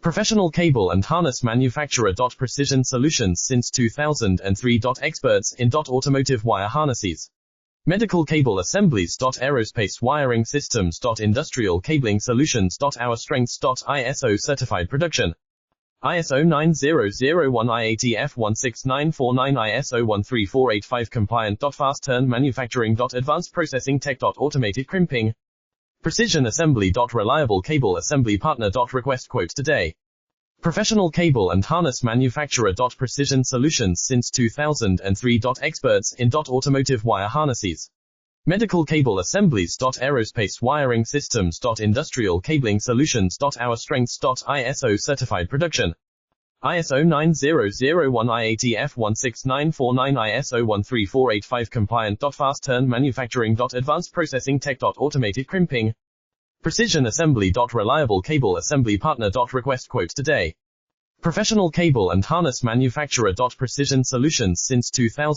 Professional cable and harness manufacturer. Precision solutions since 2003. Experts in automotive wire harnesses, medical cable assemblies. Aerospace wiring systems. Industrial cabling solutions. Our strengths. ISO certified production. ISO 9001 IATF 16949 ISO 13485 compliant. Fast turn manufacturing. Advanced processing tech. Automated crimping. Precision assembly. Reliable cable assembly partner. Request quote today. Professional cable and harness manufacturer. Precision solutions since 2003. Experts in automotive wire harnesses, medical cable assemblies. Aerospace wiring systems. Industrial cabling solutions. Our strengths. ISO certified production. ISO 9001 IATF 16949 ISO 13485 compliant. Fast turn manufacturing. Advanced processing tech. Automated crimping. Precision assembly. Reliable cable assembly partner. Request quote today. Professional cable and harness manufacturer. Precision solutions since 2000.